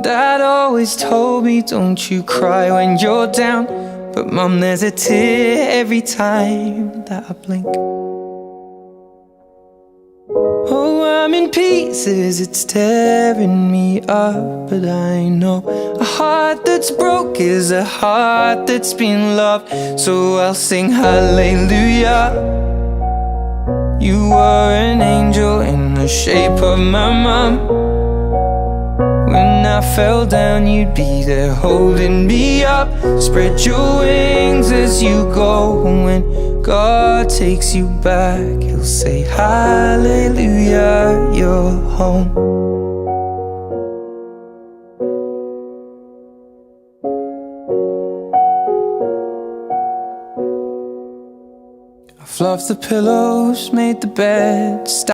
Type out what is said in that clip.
Dad always told me, don't you cry when you're down. But Mom, there's a tear every time that I blink. Oh, I'm in pieces, it's tearing me up. But I know a heart that's broke is a heart that's been loved. So I'll sing hallelujah. You were an angel in the shape of my mom. When I fell down, you'd be there holding me up. Spread your wings as you go. When God takes you back, He'll say hallelujah, you're home. I've fluffed the pillows, made the bed.